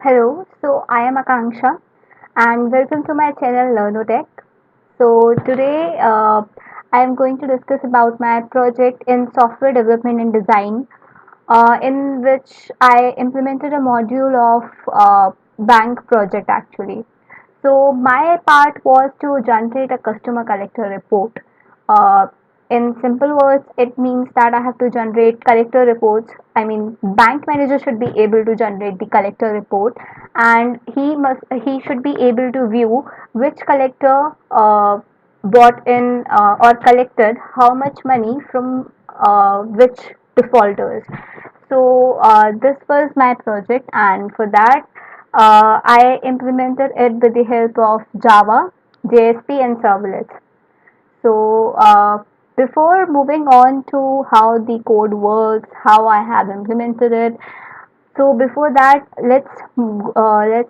Hello, so I am Akanksha and welcome to my channel Learnotech. So today I am going to discuss about my project in software development and design in which I implemented a module of bank project actually. So my part was to generate a customer collector report. Uh, in simple words, it means that I have to generate collector reports. I mean, bank manager should be able to generate the collector report, and he should be able to view which collector brought in or collected how much money from which defaulters. So this was my project, and for that, I implemented it with the help of Java, JSP, and servlets. So before moving on to how the code works, how I have implemented it. So before that, let's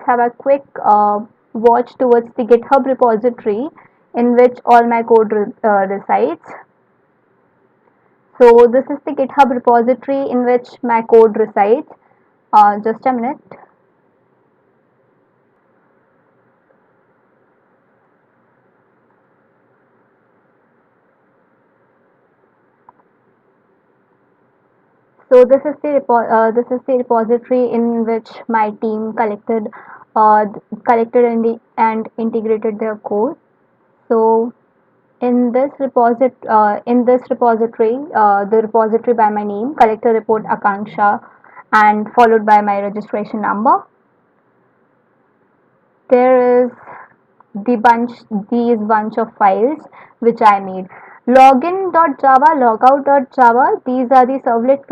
have a quick watch towards the GitHub repository in which all my code resides. So this is the GitHub repository in which my code resides. Just a minute. So this is the repository in which my team uh, collected and integrated their code. So in this repository, the repository by my name, collector report Akanksha, and followed by my registration number. There is these bunch of files which I made. Login.java, logout.java, these are the servlet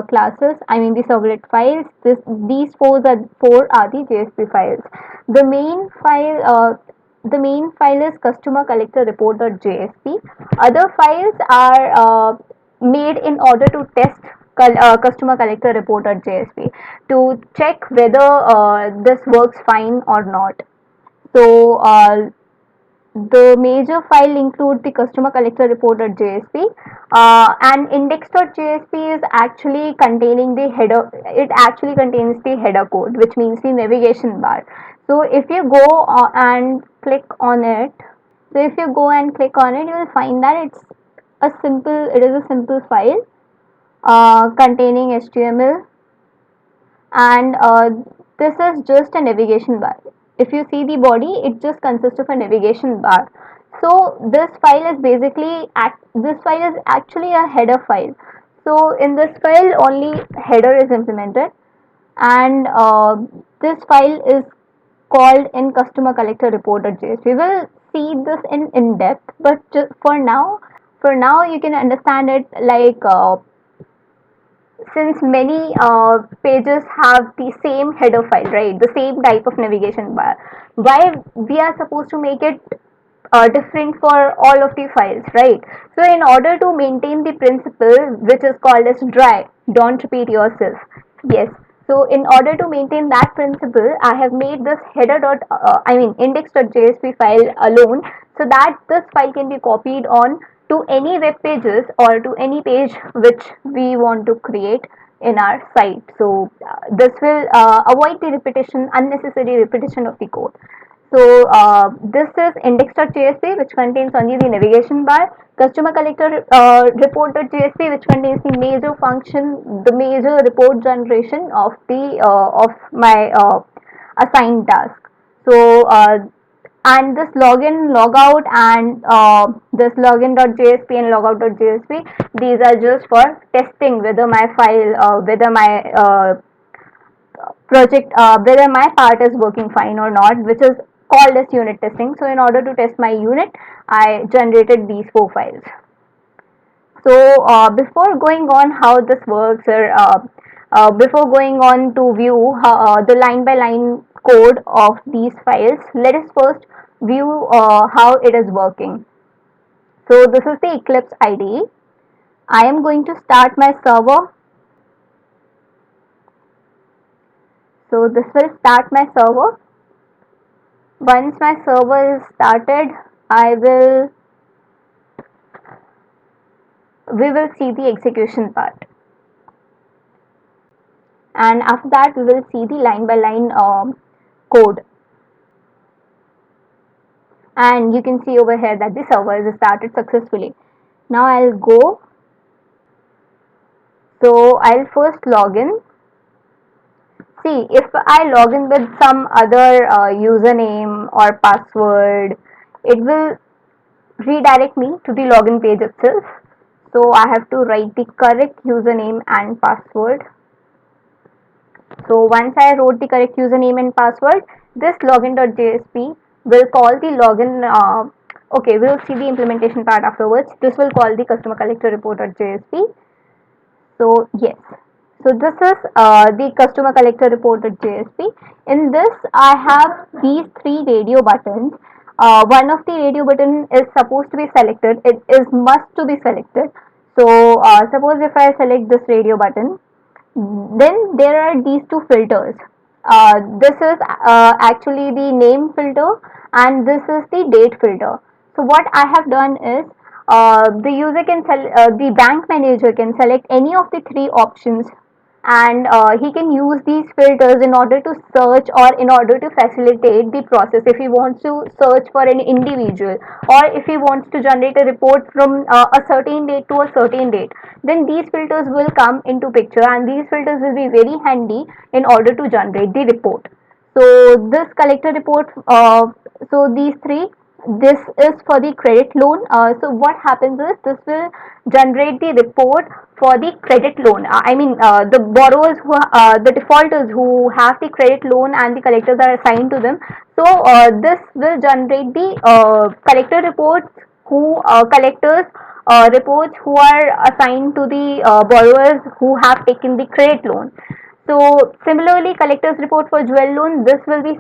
classes. I mean the servlet files. These four are the JSP files. The main file. The main file is customer collector report.jsp. Other files are made in order to test customer collector report.jsp to check whether this works fine or not. So the major file include the customer collector report.jsp and index.jsp is actually containing the header. It actually contains the header code, which means the navigation bar. So if you go and click on it, so if you go and click on it, you will find that it is a simple file containing HTML, and this is just a navigation bar. If you see the body, it just consists of a navigation bar. So this file is actually a header file. So in this file only header is implemented, and this file is called in customer collector report.js. We will see this in depth, but just for now you can understand it like since many pages have the same header file, right, the same type of navigation bar, why we are supposed to make it different for all of the files, right? So in order to maintain the principle which is called as dry, don't repeat yourself, yes. So in order to maintain that principle, I have made this index.jsp file alone, so that this file can be copied on to any web pages or to any page which we want to create in our site. So this will avoid the unnecessary repetition of the code. So this is index.jsp, which contains only the navigation bar, customer collector report.jsp, which contains the major function, the major report generation of my assigned task. So and this login, logout, and this login.jsp and logout.jsp, these are just for testing whether my file, whether my project, whether my part is working fine or not, which is called as unit testing. So in order to test my unit, I generated these four files. So before going on how this works, or before going on to view the line by line code of these files, let us first view how it is working. So this is the Eclipse IDE. I am going to start my server. So this will start my server. Once my server is started, I will we will see the execution part. and after that we will see the line by line code. And you can see over here that the server is started successfully. Now I'll go. So I'll first log in. See, if I log in with some other username or password, it will redirect me to the login page itself. So I have to write the correct username and password. So once I wrote the correct username and password, this login.jsp will call the login. Okay, we'll see the implementation part afterwards. This will call the customer collector report.jsp. So yes, so this is the customer collector report.jsp. In this, I have these three radio buttons. One of the radio button is supposed to be selected. It is must to be selected. So suppose if I select this radio button, then there are these two filters. This is actually the name filter and this is the date filter. So what I have done is the bank manager can select any of the three options, and he can use these filters in order to search or in order to facilitate the process. If he wants to search for an individual or if he wants to generate a report from a certain date to a certain date, then these filters will come into picture and these filters will be very handy in order to generate the report. So this collector report, so these three, this is for the credit loan. So what happens is this will generate the report for the credit loan. The borrowers the defaulters who have the credit loan and the collectors are assigned to them. So this will generate the collector reports who collectors reports who are assigned to the borrowers who have taken the credit loan. So similarly, collector's report for jewel loan, this will be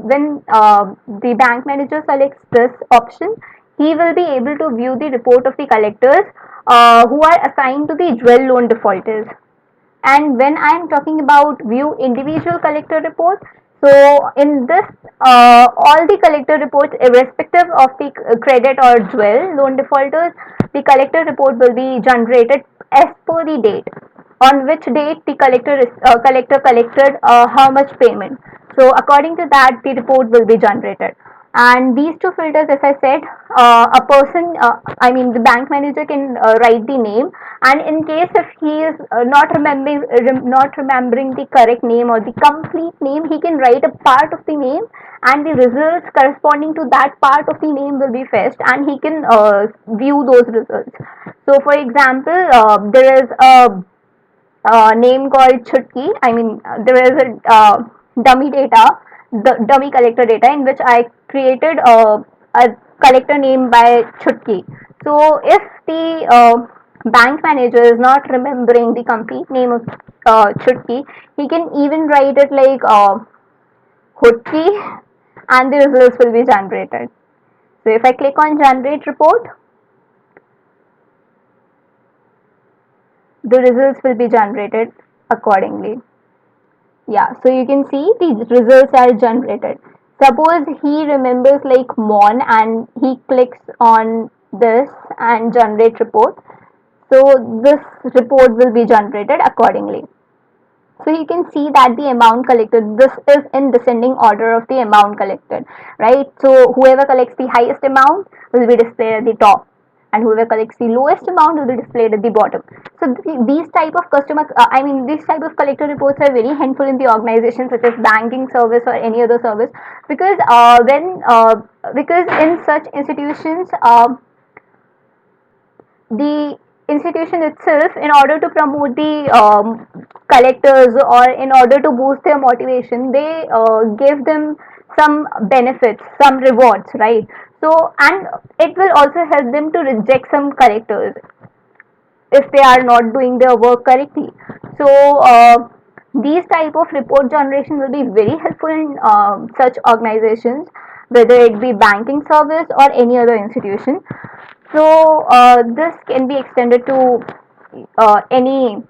when the bank manager selects this option, he will be able to view the report of the collectors who are assigned to the jewel loan defaulters. And when I am talking about view individual collector report, so in this, all the collector reports, irrespective of the credit or jewel loan defaulters, the collector report will be generated as per the date. On which date the collector collected how much payment. So according to that, the report will be generated. And these two filters, as I said, a person, the bank manager can write the name, and in case if he is not remembering the correct name or the complete name, he can write a part of the name, and the results corresponding to that part of the name will be fetched, and he can view those results. So, for example, there is a name called Chutki. There is a dummy data, the dummy collector data in which I created a collector name by Chutki. So if the bank manager is not remembering the complete name of Chutki, he can even write it like Hutki, and the results will be generated. So if I click on generate report, the results will be generated accordingly. Yeah, so you can see the results are generated. Suppose he remembers like Mon and he clicks on this and generate report. So this report will be generated accordingly. So you can see that the amount collected, this is in descending order of the amount collected, right? So whoever collects the highest amount will be displayed at the top, and whoever collects the lowest amount will be displayed at the bottom. So these type of these type of collector reports are very helpful in the organization such as banking service or any other service, because because in such institutions, the institution itself, in order to promote the collectors or in order to boost their motivation, they give them some benefits, some rewards, right? So, and it will also help them to reject some collectors if they are not doing their work correctly. So these type of report generation will be very helpful in such organizations, whether it be banking service or any other institution. So this can be extended to any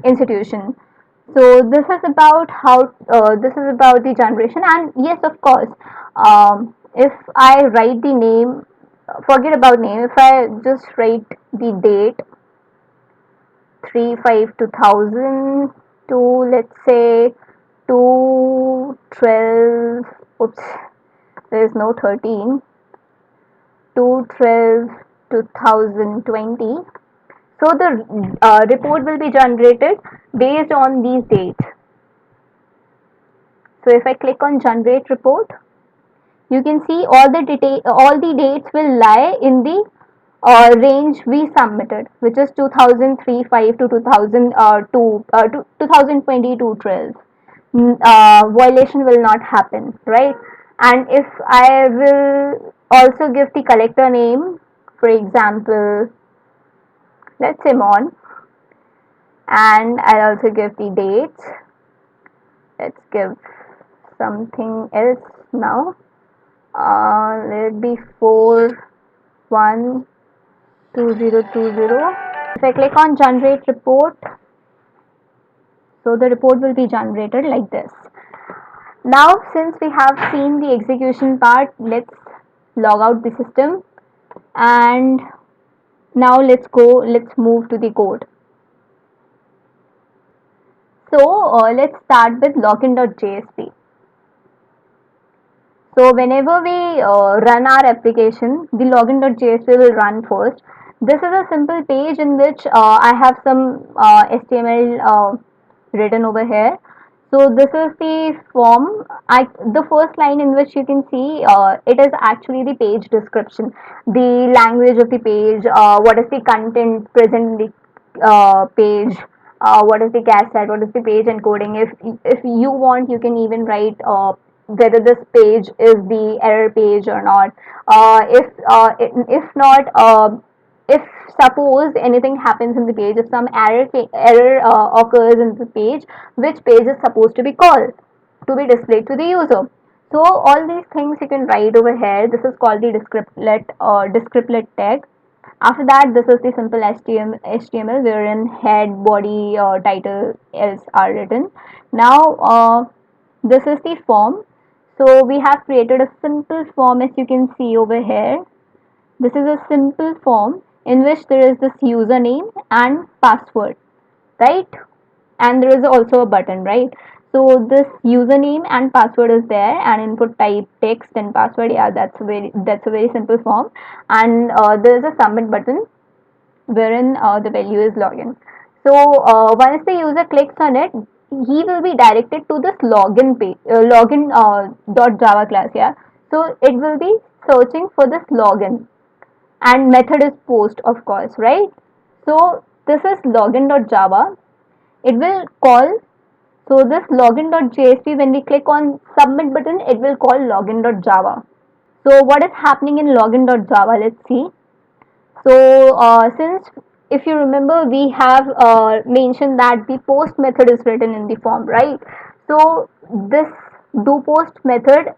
institution. So this is about how this is about the generation. And yes, of course, if I write the name, forget about name, if I just write the date 3/5/2000, to, let's say, 212, oops, there is no 13, 212 2020. So the report will be generated based on these dates. So if I click on generate report, you can see all the dates will lie in the range we submitted, which is 2003-5 to 2022 12. Violation will not happen, right? And if I will also give the collector name, for example, let's say Mon, and I'll also give the dates. Let's give something else now. Let it be 4/1/2020. If I click on generate report, so the report will be generated like this. Now, since we have seen the execution part, let's log out the system, and now let's move to the code. So let's start with login.jsp. So whenever we run our application, the login.jsp will run first. This is a simple page in which I have some HTML written over here. So this is the form. The first line in which you can see it is actually the page description, the language of the page, what is the content present in the page, what is the cache set, what is the page encoding. If you want, you can even write whether this page is the error page or not. If not, if suppose anything happens in the page, if some error occurs in the page, which page is supposed to be called to be displayed to the user. So all these things you can write over here. This is called the descriptlet tag. After that, this is the simple HTML wherein head, body, title, else are written. Now this is the form. So we have created a simple form, as you can see over here. This is a simple form in which there is this username and password, right? And there is also a button, right? So this username and password is there, and input type text and password. Yeah, that's a very simple form. And there is a submit button wherein the value is login. So once the user clicks on it, he will be directed to this login page, login dot Java class. Yeah. So it will be searching for this login, and method is post, of course, right? So this is login.java. It will call, so this login.jsp, when we click on submit button, it will call login.java. So what is happening in login.java? Let's see. So since, if you remember, we have mentioned that the post method is written in the form, right? So this do post method,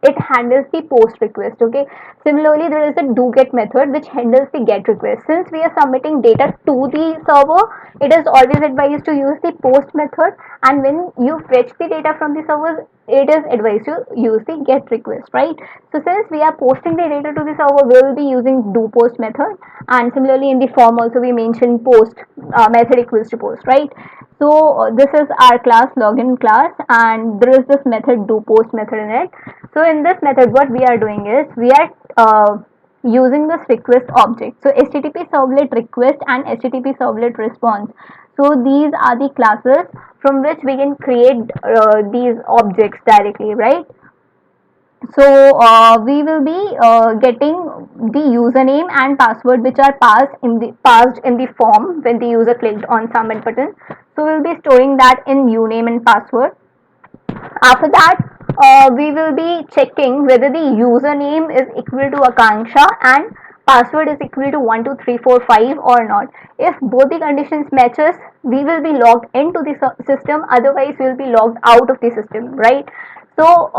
it handles the post request. Okay, similarly there is a do get method which handles the get request. Since we are submitting data to the server, it is always advised to use the post method, and when you fetch the data from the server, it is advised to use the get request, right? So since we are posting the data to the server, we will be using do post method, and similarly in the form also we mentioned post method equals to post, right? So this is our class login class, and there is this method do post method in it. So in this method, what we are doing is we are using this request object. So HTTP servlet request and HTTP servlet response. So these are the classes from which we can create these objects directly, right? So we will be getting the username and password which are passed in the form when the user clicked on submit button. So we'll be storing that in uname and password. After that, we will be checking whether the username is equal to Akanksha and password is equal to 12345 or not. If both the conditions matches, we will be logged into the system. Otherwise, we will be logged out of the system, right? So,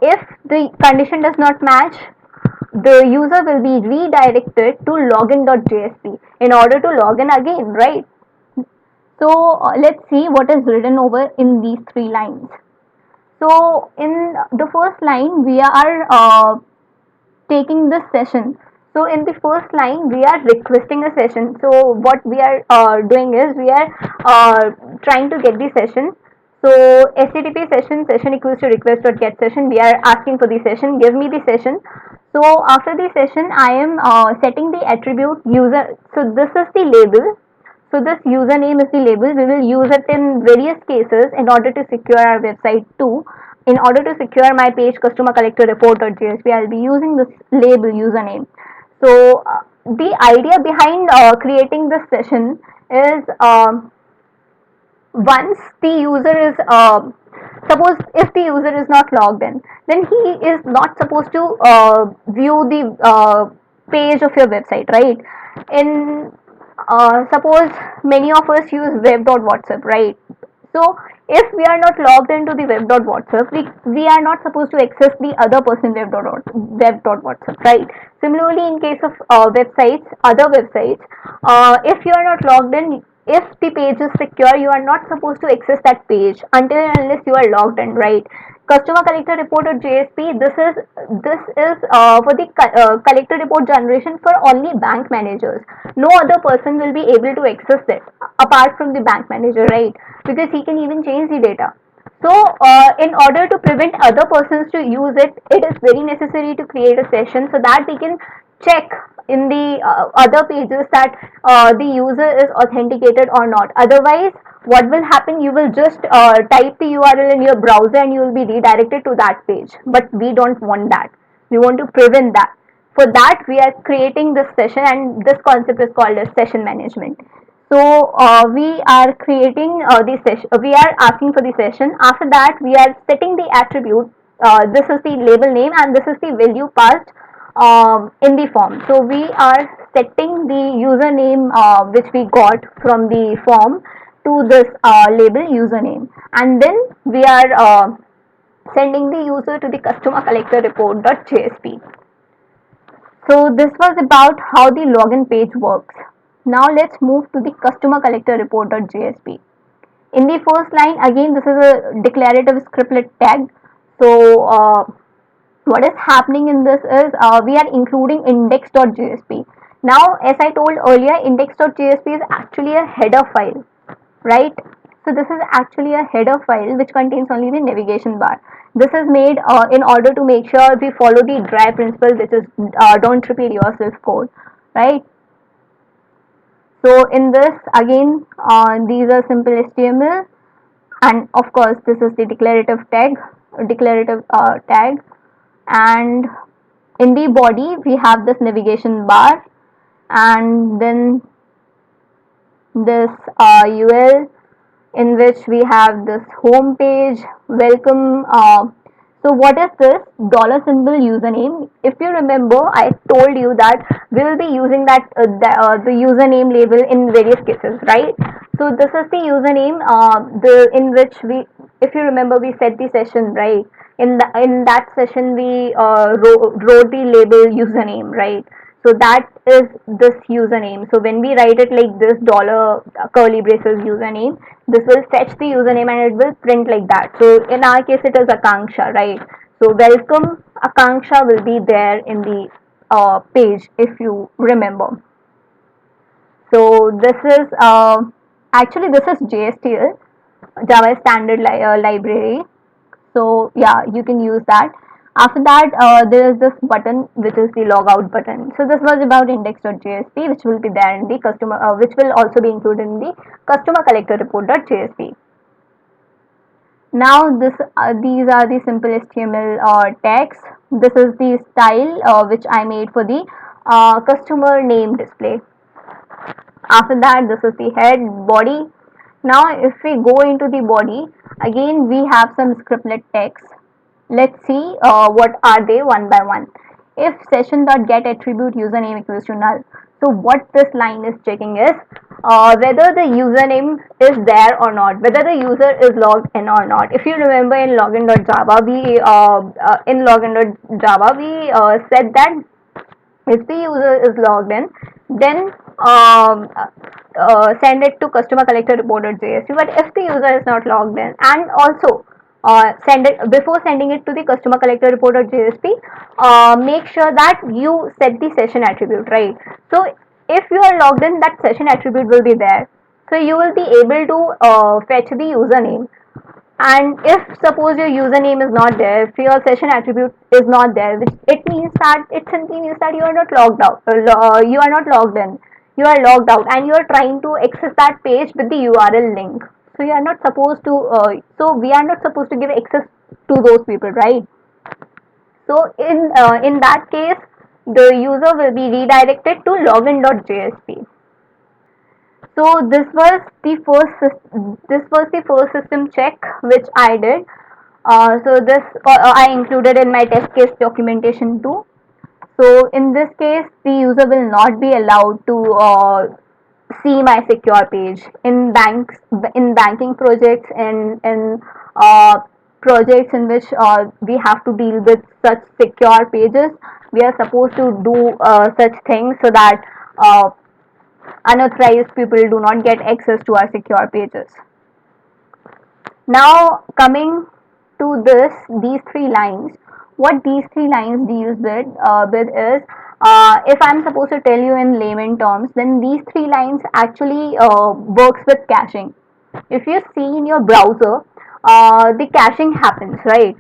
if the condition does not match, the user will be redirected to login.jsp in order to log in again, right? So, let's see what is written over in these three lines. So in the first line, we are taking this session. So in the first line, we are requesting a session. So what we are doing is we are trying to get the session. So HTTP session equals to request dot get session. We are asking for the session. Give me the session. So after the session, I am setting the attribute user. So this is the label. So this username is the label. We will use it in various cases in order to secure our website too. In order to secure my page customer collector report.jsp, I'll be using this label username. So the idea behind creating this session is once the user is suppose if the user is not logged in, then he is not supposed to view the page of your website, right? In suppose many of us use web.whatsapp, right? So if we are not logged into the web.whatsapp, we are not supposed to access the other person web.whatsapp, right? Similarly, in case of websites, other websites, if you are not logged in, if the page is secure, you are not supposed to access that page until and unless you are logged in, right? Customer collector report or JSP. This is for the collector report generation for only bank managers. No other person will be able to access it apart from the bank manager, right? Because he can even change the data. So, in order to prevent other persons to use it, it is very necessary to create a session so that we can check in the other pages that the user is authenticated or not. Otherwise, what will happen? You will just type the URL in your browser and you will be redirected to that page. But we don't want that. We want to prevent that. For that, we are creating this session, and this concept is called as session management. So we are creating the session. We are asking for the session. After that, we are setting the attribute. This is the label name, and this is the value passed in the form. So we are setting the username which we got from the form to this label username, and then we are sending the user to the customer collector report.jsp. So this was about how the login page works. Now let's move to the customer collector report.jsp. In the first line, again, this is a declarative scriptlet tag. So what is happening in this is we are including index.jsp. Now, as I told earlier, index.jsp is actually a header file, right? So this is actually a header file which contains only the navigation bar. This is made in order to make sure we follow the dry principle, which is don't repeat yourself code, right? So in this, again, these are simple HTML, and of course this is the declarative tag, and in the body we have this navigation bar, and then this UL in which we have this home page, welcome. So what is this dollar symbol username? If you remember, I told you that we will be using the username label in various cases, right? So this is the username, the in which we, if you remember, we set the session, right? In that session we wrote the label username, right? So that is this username. So when we write it like this dollar curly braces username, this will fetch the username and it will print like that. So in our case it is Akanksha, right? So welcome Akanksha will be there in the page if you remember. So this is actually this is JSTL, Java Standard Library. So yeah, you can use that. After that, there is this button which is the logout button. So this was about index.jsp, which will be there in the customer, which will also be included in the customer collector report.jsp. Now these are the simple HTML tags. This is the style which I made for the customer name display. After that, this is the head, body. Now if we go into the body, again we have some scriptlet text. Let's see what are they one by one. If session.get attribute username equals to null. So what this line is checking is whether the username is there or not, whether the user is logged in or not. If you remember in login.java, we said that if the user is logged in, then send it to customer collector report.jsp. But if the user is not logged in, and also send it before sending it to the customer collector report or JSP. Make sure that you set the session attribute, right? So if you are logged in, that session attribute will be there. So you will be able to fetch the username. And if suppose your username is not there, if your session attribute is not there, which it simply means that you are not logged out. You are not logged in. You are logged out, and you are trying to access that page with the URL link. So you are not supposed to. So we are not supposed to give access to those people, right? So in that case, the user will be redirected to login.jsp. So this was the first system check which I did. So this I included in my test case documentation too. So in this case, the user will not be allowed to see my secure page in banking projects, in uh, projects in which we have to deal with such secure pages. We are supposed to do such things so that unauthorized people do not get access to our secure pages. Now coming to these three lines, what these three lines deals with is, if I'm supposed to tell you in layman terms, then these three lines actually works with caching. If you see in your browser, the caching happens, right?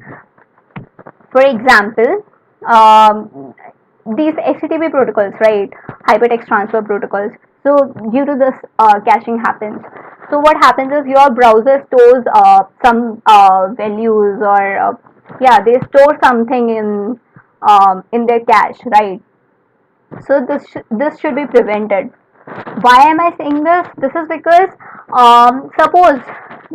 For example, these HTTP protocols, right? Hypertext transfer protocols. So due to this, caching happens. So what happens is your browser stores some values, or yeah, they store something in their cache, right? So this should be prevented. Why am I saying this? This is because, suppose,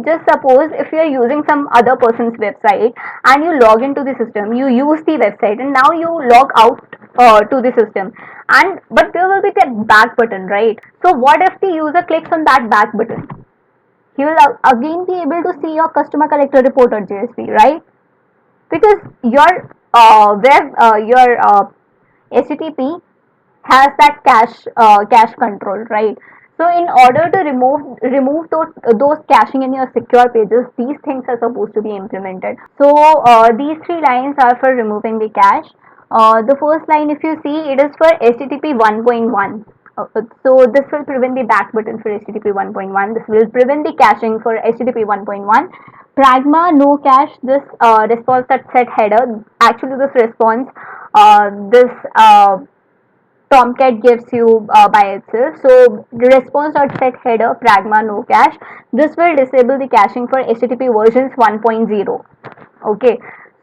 just suppose if you are using some other person's website and you log into the system, you use the website, and now you log out to the system, and but there will be that back button, right? So what if the user clicks on that back button? He will again be able to see your customer collector report or JSP, right? Because your HTTP has that cache control, right? So in order to remove those caching in your secure pages, these things are supposed to be implemented. So these three lines are for removing the cache. The first line, if you see, it is for HTTP 1.1. So this will prevent the back button for HTTP 1.1. This will prevent the caching for HTTP 1.1. Pragma no cache, this response that set header. Actually, this response, this Tomcat gives you by itself. So the response.set header pragma no cache. This will disable the caching for HTTP versions 1.0. Okay.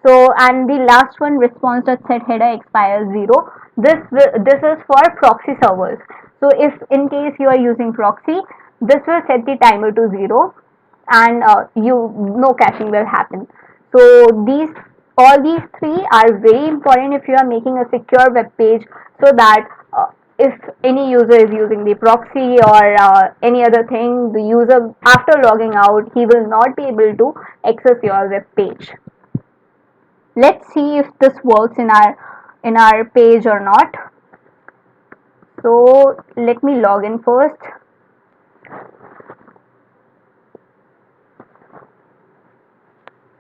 So and the last one, response.set header expires 0. This is for proxy servers. So if in case you are using proxy, this will set the timer to 0, and no caching will happen. So all these three are very important if you are making a secure web page, so that if any user is using the proxy or any other thing, the user after logging out, he will not be able to access your web page. Let's see if this works in our page or not. So let me log in first.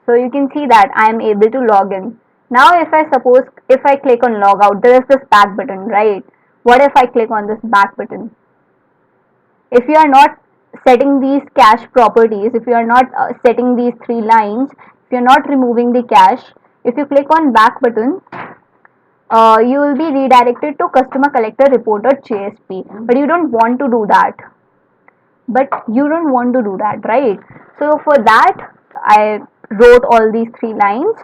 So you can see that I am able to log in. Now if I click on log out, there is this back button, right? What if I click on this back button? If you are not setting these cache properties, if you are not setting these three lines, if you are not removing the cache, if you click on back button, you will be redirected to customer collector report or JSP. But you don't want to do that. Right? So for that, I wrote all these three lines,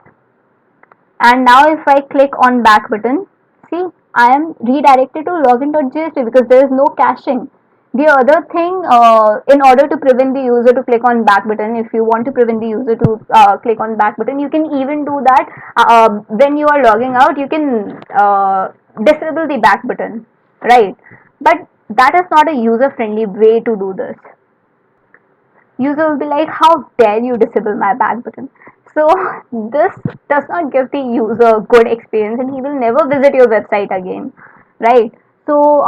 and now if I click on back button, see, I am redirected to login.jsp because there is no caching. The other thing, in order to prevent the user to click on back button, if you want to prevent the user to click on back button, you can even do that when you are logging out. You can disable the back button, right? But that is not a user friendly way to do this. User will be like, how dare you disable my back button? So this does not give the user good experience, and he will never visit your website again, right? So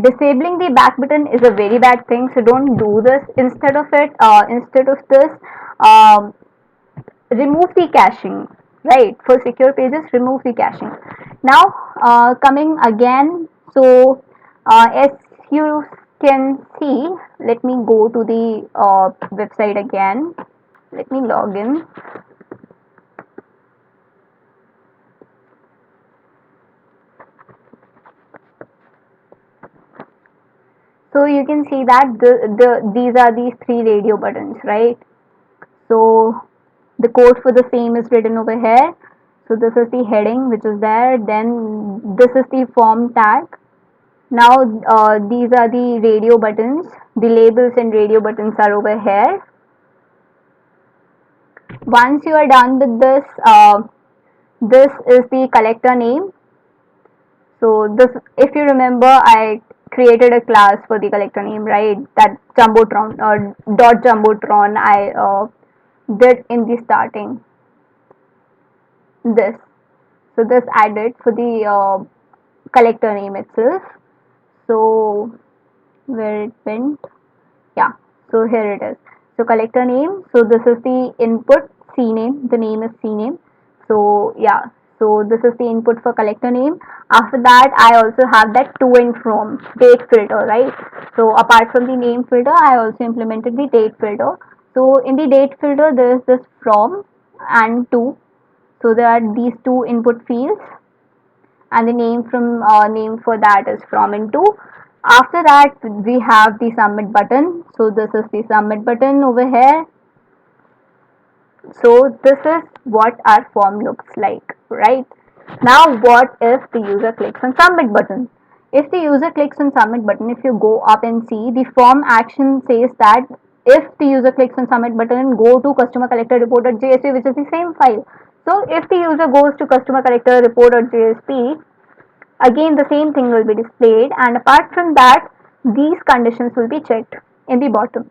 disabling the back button is a very bad thing, so don't do this. Instead of this, um, remove the caching, right? For secure pages, remove the caching. Now, coming again, so as you can see, let me go to the website again. Let me log in. So you can see that these are these three radio buttons, right? So the code for the same is written over here. So this is the heading which is there. Then this is the form tag. Now these are the radio buttons. The labels and radio buttons are over here. Once you are done with this, this is the collector name. So this, if you remember, I created a class for the collector name, right? That Jumbotron or dot Jumbotron I did in the starting. This, so this added for the collector name itself. So where it went? Yeah. So here it is. So collector name. So this is the input CNAME. The name is CNAME. So yeah. So this is the input for collector name. After that, I also have that to and from date filter, right? So apart from the name filter, I also implemented the date filter. So in the date filter, there is this from and to. So there are these two input fields, and the name from name for that is from and to. After that, we have the submit button. So this is the submit button over here. So this is what our form looks like, right? Now what if the user clicks on submit button? If the user clicks on submit button, if you go up and see, the form action says that if the user clicks on submit button, go to customer collector report.jsp, which is the same file. So if the user goes to customer collector report.jsp, again the same thing will be displayed, and apart from that, these conditions will be checked in the bottom.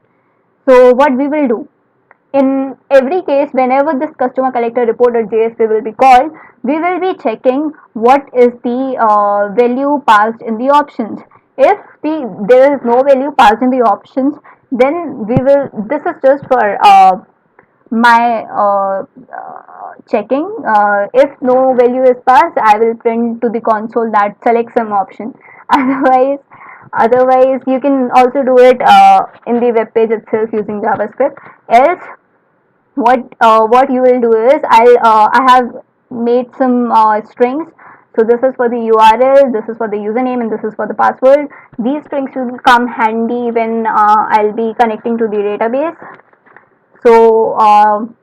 So what we will do, in every case, whenever this customer collector report.jsp will be called, we will be checking what is the value passed in the options. If there is no value passed in the options, then we will, this is just for my checking. If no value is passed, I will print to the console that select some option. Otherwise you can also do it in the web page itself using JavaScript. Else what you will do is, I have made some strings. So this is for the URL, this is for the username, and this is for the password. These strings will come handy when I'll be connecting to the database. So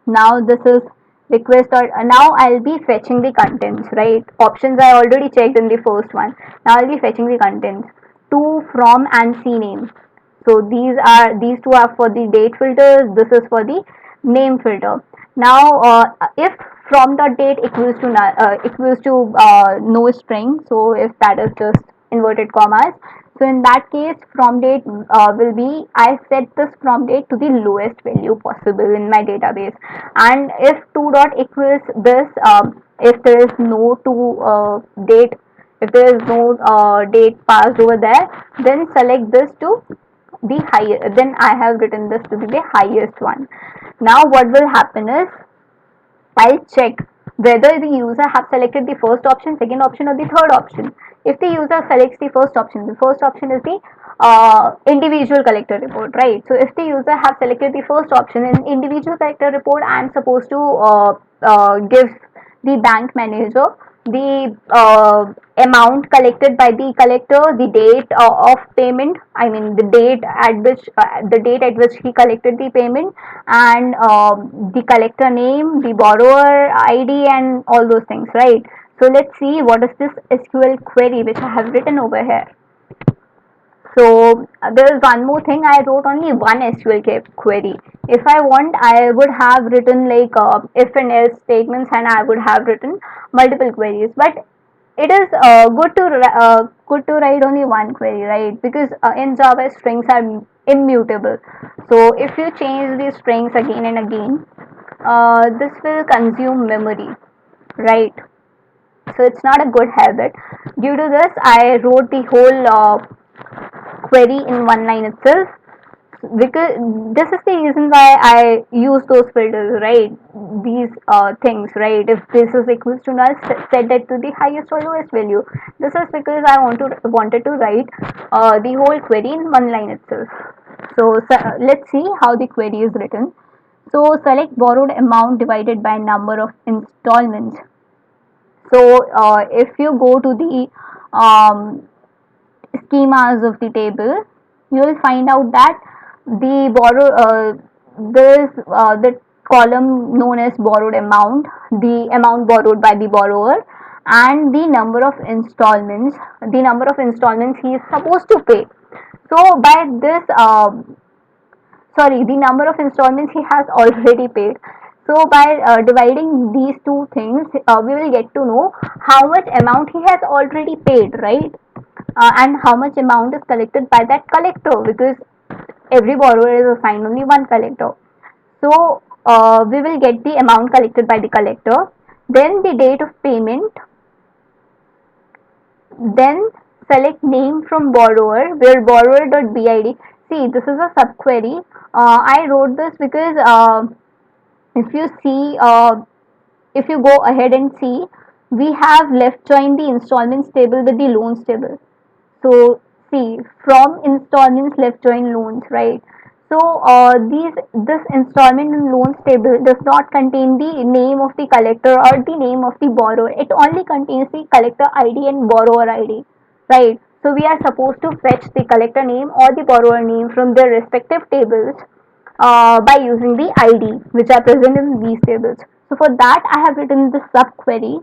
now this is request, or now I'll be fetching the contents, right? Options I already checked in the first one. Now I'll be fetching the contents to, from, and CNAME. So these two are for the date filters. This is for the name filter. Now if from the date equals to no string, so if that is just inverted commas, so in that case, from date will be, I set this from date to the lowest value possible in my database. And if to dot equals this, if there is no to date, if there is no date passed over there, then select this to the highest. Then I have written this to be the highest one. Now what will happen is, I'll check whether the user have selected the first option, second option, or the third option. If the user selects the first option is the individual collector report, right? So if the user have selected the first option in individual collector report, I am supposed to give the bank manager the amount collected by the collector, the date of payment, I mean the date at which he collected the payment, and the collector name, the borrower ID, and all those things, right? So let's see what is this SQL query which I have written over here. So there is one more thing. I wrote only one SQL query. If I want, I would have written like if and else statements, and I would have written multiple queries. But it is good to write only one query, right? Because in Java, strings are immutable. So if you change these strings again and again, this will consume memory, right? So it's not a good habit. Due to this, I wrote the whole query in one line itself. because this is the reason why I use those filters, right? These things, right? If this is equals to null, set that to the highest or lowest value. This is because I wanted to write the whole query in one line itself. So let's see how the query is written. So select borrowed amount divided by number of installments. So if you go to the schemas of the table, you will find out that there is the column known as borrowed amount, the amount borrowed by the borrower, and the number of installments he is supposed to pay. So by this, sorry, the number of installments he has already paid. So by dividing these two things, we will get to know how much amount he has already paid, right? And how much amount is collected by that collector, because every borrower is assigned only one collector. So we will get the amount collected by the collector, then the date of payment, then select name from borrower where borrower.bid. See, this is a subquery. I wrote this because if you see, if you go ahead and see, we have left join the installments table with the loans table. So see, from installments left join loans, right? So this installment and loans table does not contain the name of the collector or the name of the borrower. It only contains the collector ID and borrower ID, right? So we are supposed to fetch the collector name or the borrower name from their respective tables by using the ID which are present in these tables. So for that I have written this subquery,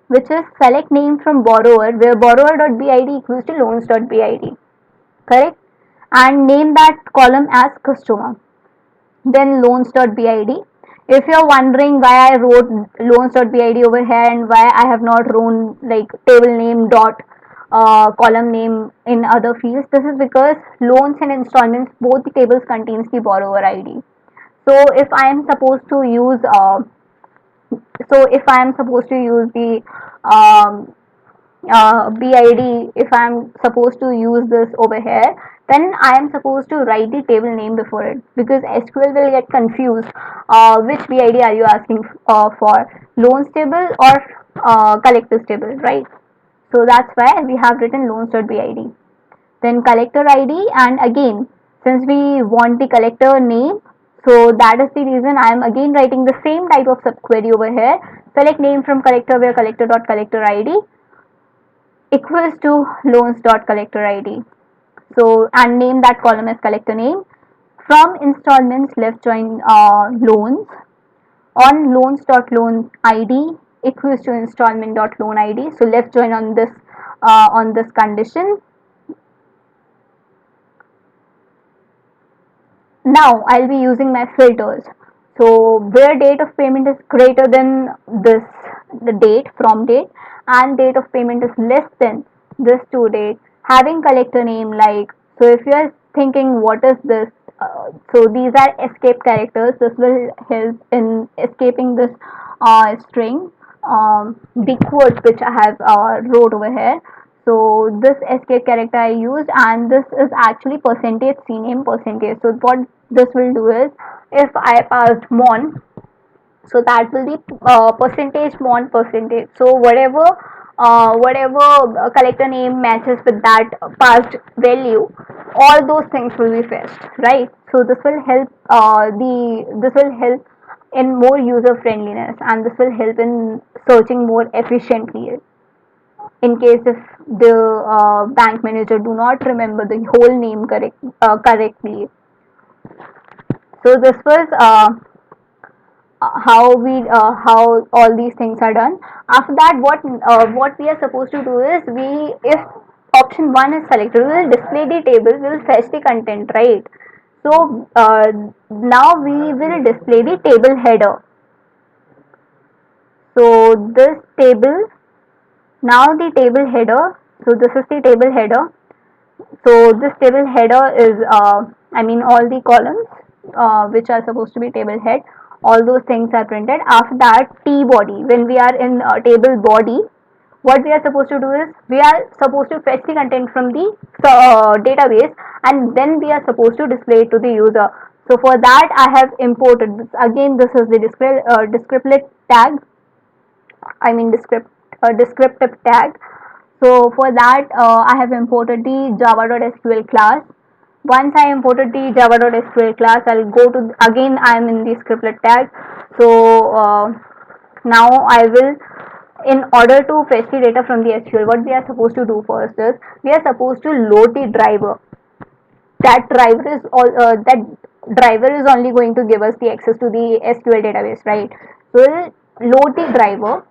which is select name from borrower where borrower.bid equals to loans.bid, correct? And name that column as customer. Then loans.bid. If you're wondering why I wrote loans.bid over here and why I have not written like table name dot column name in other fields, this is because loans and installments, both the tables contains the borrower ID. So if I am supposed to use the BID, if I am supposed to use this over here, then I am supposed to write the table name before it, because SQL will get confused. Which BID are you asking for? Loans table or collectors table, right? So that's why we have written loans.bid. Then collector ID, and again, since we want the collector name, so that is the reason I am again writing the same type of subquery over here. Select name from collector where collector.collector ID equals to loans.collector ID. So and name that column as collector name. From installments left join loans on loans.loan ID equals to installment.loan ID. So left join on this condition. Now I'll be using my filters. So where date of payment is greater than this, the date from date, and date of payment is less than this to date, having collector name like, so if you are thinking what is this, so these are escape characters. This will help in escaping this string, the quote which I have wrote over here. So this escape character I used, and this is actually percentage cname percentage. So what this will do is, if I passed mon, so that will be percentage mon percentage. So whatever collector name matches with that passed value, all those things will be fetched, right? So this will help in more user friendliness, and this will help in searching more efficiently in case if the bank manager do not remember the whole name correctly. So this was how all these things are done. After that, what we are supposed to do is, we if option 1 is selected, we will display the table, we will fetch the content, right? So now we will display the table header. So this table, now the table header, so this is the table header. So this table header is, I mean, all the columns which are supposed to be table head, all those things are printed. After that, T body, when we are in table body, what we are supposed to do is we are supposed to fetch the content from the database, and then we are supposed to display it to the user. So for that I have imported this. Again, this is the descriptive tag, I mean descriptive tag. So for that, I have imported the java.sql class. Once I imported the java.sql class, I'll go to, again I am in the scriptlet tag. So now I will, in order to fetch the data from the SQL, what we are supposed to do first is we are supposed to load the driver. That driver is only going to give us the access to the SQL database, right? So we'll load the driver.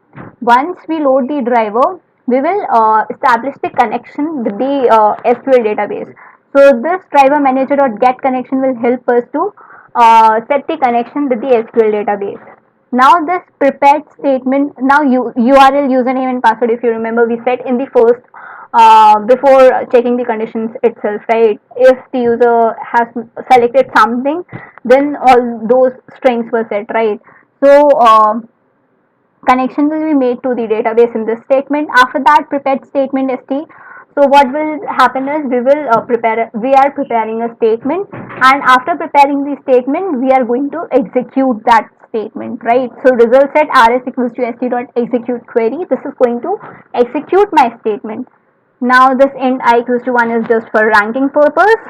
Once we load the driver, we will establish the connection with the SQL database. So this driver manager.get connection will help us to set the connection with the SQL database. Now this prepared statement, now URL, username and password, if you remember, we set in the first, before checking the conditions itself, right? If the user has selected something, then all those strings were set, right? So connection will be made to the database in this statement. After that, prepared statement st. So what will happen is we are preparing a statement, and after preparing the statement, we are going to execute that statement, right? So result set rs equals to st dot execute query. This is going to execute my statement. Now this int I equals to 1 is just for ranking purpose.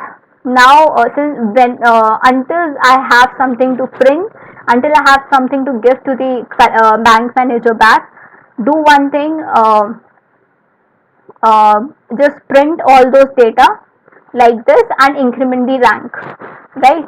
Now since when until I have something to print, until I have something to give to the bank manager back, do one thing, uh, just print all those data like this and increment the rank, right?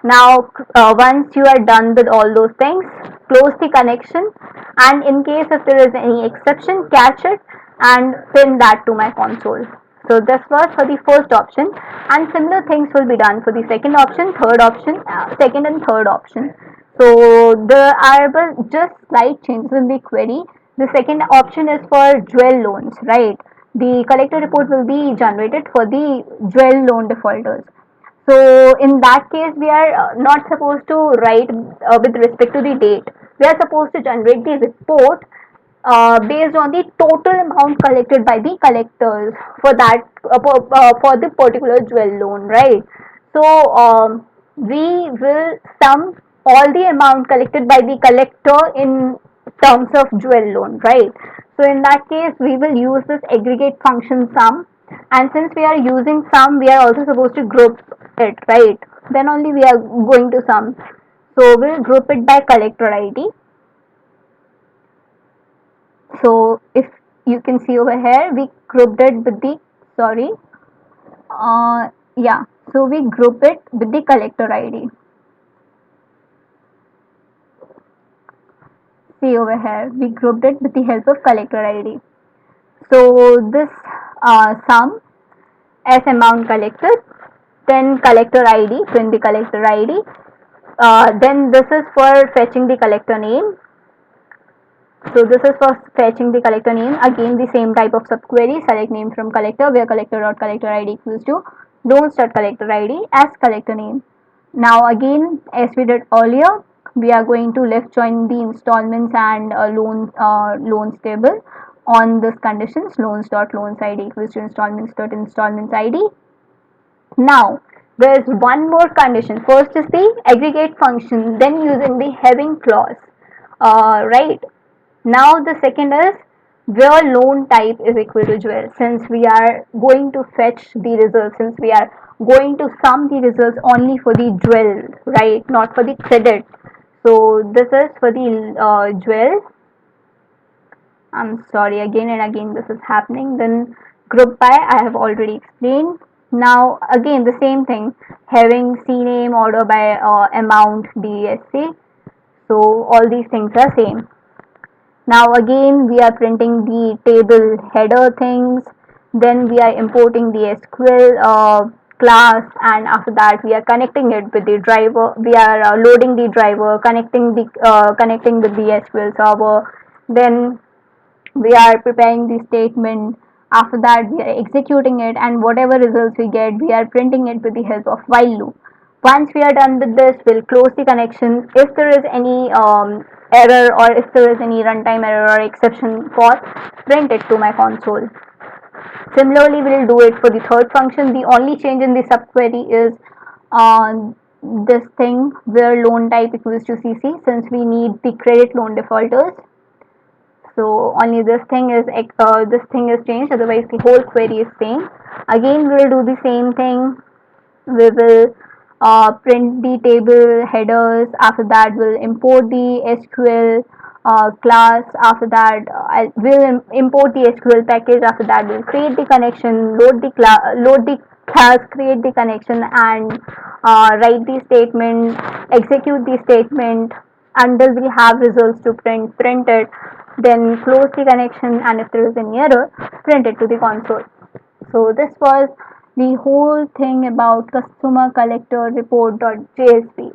Now once you are done with all those things, close the connection, and in case if there is any exception, catch it and pin that to my console. So this was for the first option, and similar things will be done for the second option, third option, second and third option. So there are just slight changes in the query. The second option is for jewel loans, right? The collector report will be generated for the jewel loan defaulters. So in that case, we are not supposed to write with respect to the date. We are supposed to generate the report based on the total amount collected by the collectors for that for the particular jewel loan, right? So we will sum all the amount collected by the collector in terms of jewel loan, right? So in that case, we will use this aggregate function sum, and since we are using sum, we are also supposed to group it, right? Then only we are going to sum. So we'll group it by collector ID. So if you can see over here, we grouped it with the, sorry, yeah, so we group it with the collector ID. See over here, we grouped it with the help of collector ID. So this sum as amount collected, then collector ID, print the collector ID. Then this is for fetching the collector name. So this is for fetching the collector name. Again, the same type of subquery, select name from collector, where collector.collector ID equals to loans.collector ID as collector name. Now again, as we did earlier, we are going to left join the installments and loans table on this conditions, loans.loans ID equals to installments.installments ID. Now there is one more condition. First is the aggregate function, then using the having clause, right? Now the second is where loan type is equal to jewel. Since we are going to fetch the results, since we are going to sum the results only for the jewel, right, not for the credit. So this is for the jewel. I'm sorry, again and again this is happening. Then group by, I have already explained. Now again the same thing, having CNAME, order by amount, DSC. So all these things are same. Now again we are printing the table header things, then we are importing the SQL class, and after that we are connecting it with the driver. We are loading the driver, connecting with the SQL server. Then we are preparing the statement. After that we are executing it, and whatever results we get, we are printing it with the help of while loop. Once we are done with this, we'll close the connection. If there is any error, or if there is any runtime error or exception for, print it to my console. Similarly, we'll do it for the third function. The only change in the subquery is this thing where loan type equals to CC, since we need the credit loan defaulters. So only this thing is changed. Otherwise, the whole query is same. Again, we'll do the same thing. We will print the table headers. After that, we'll import the SQL class. After that, we'll import the SQL package. After that, we'll create the connection, load the class, create the connection, and write the statement, execute the statement until we have results to print it, then close the connection, and if there is any error, print it to the console. So this was the whole thing about customer collector report.jsp.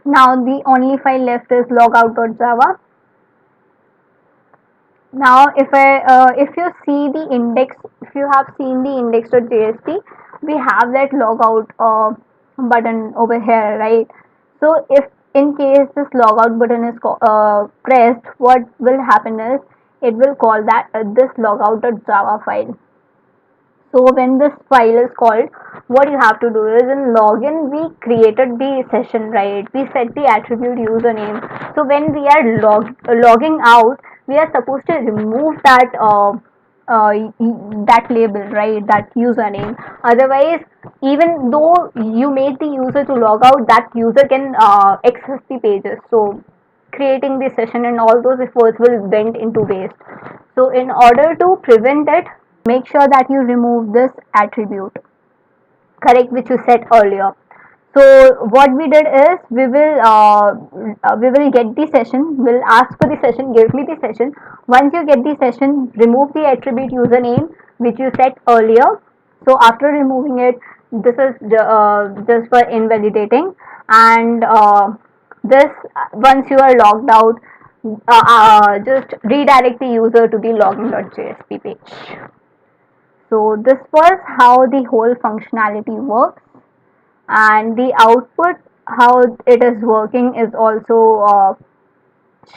Now the only file left is logout.java. Now if you see the index, if you have seen the index.jsp, we have that logout button over here, right? So if in case this logout button is pressed, what will happen is it will call that this logout.java file. So when this file is called, what you have to do is in login we created the session, right? We set the attribute username. So when we are logging out, we are supposed to remove that label, right? That username. Otherwise, even though you made the user to log out, that user can access the pages. So creating the session and all those efforts will went into waste. So in order to prevent it, make sure that you remove this attribute, correct, which you set earlier. So what we did is we will get the session, we'll ask for the session, give me the session. Once you get the session, remove the attribute username which you set earlier. So after removing it, this is just for invalidating, and this once you are logged out, just redirect the user to the login.jsp page. So this was how the whole functionality works, and the output how it is working is also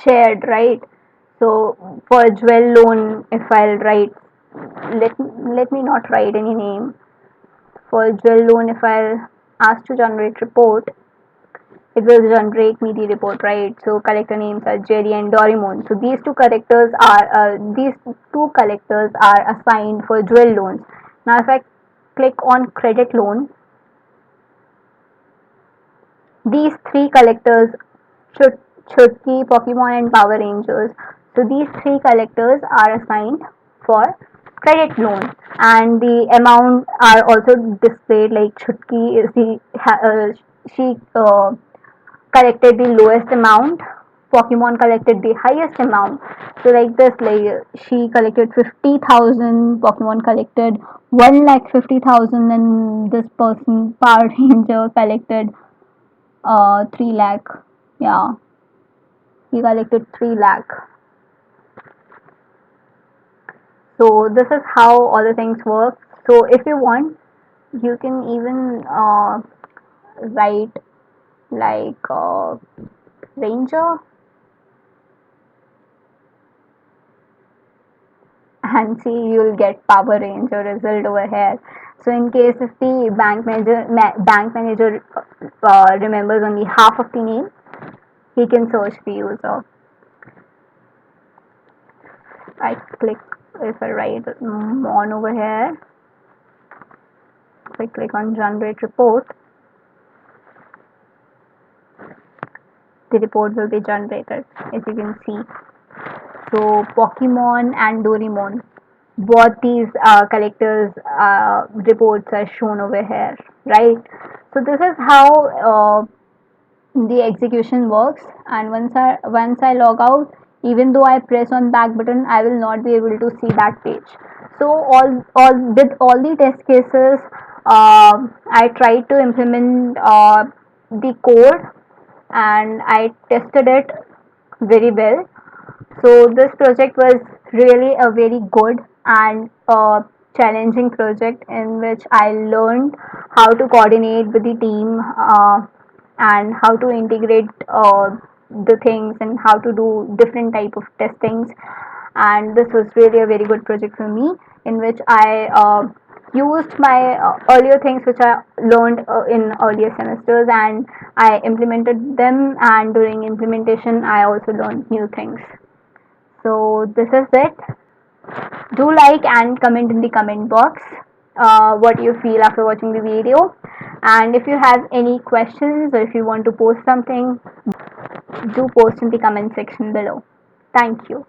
shared, right? So for jewel loan, if I'll write, let me not write any name. For jewel loan, if I'll ask to generate report, it will generate me the report, right? So collector names are Jerry and Doraemon. So these two collectors are assigned for jewel loans. Now if I click on credit loan, these three collectors, Chutki, Pokemon, and Power Rangers. So these three collectors are assigned for credit loan, and the amount are also displayed. Like Chutki is she collected the lowest amount. Pokemon collected the highest amount. So like this, like she collected 50,000. Pokemon collected 1,50,000, and this person Power Ranger collected 3 lakh. Yeah, he collected 3 lakh. So this is how all the things work. So if you want, you can even write like ranger and see, you'll get Power Ranger result over here. So in case if the bank manager remembers only half of the name, he can search the user. I click, if I write on over here, if I click on generate report, the report will be generated, as you can see. So Pokemon and Doraemon, both these collectors reports are shown over here, right? So this is how the execution works, and once I log out, even though I press on back button, I will not be able to see that page. So all with all the test cases, I tried to implement the code, and I tested it very well. So this project was really a very good and challenging project in which I learned how to coordinate with the team, and how to integrate the things and how to do different type of testings. And this was really a very good project for me, in which I used my earlier things which I learned in earlier semesters, and I implemented them, and during implementation I also learned new things. So this is it. Do like and comment in the comment box what you feel after watching the video, and if you have any questions or if you want to post something, do post in the comment section below. Thank you.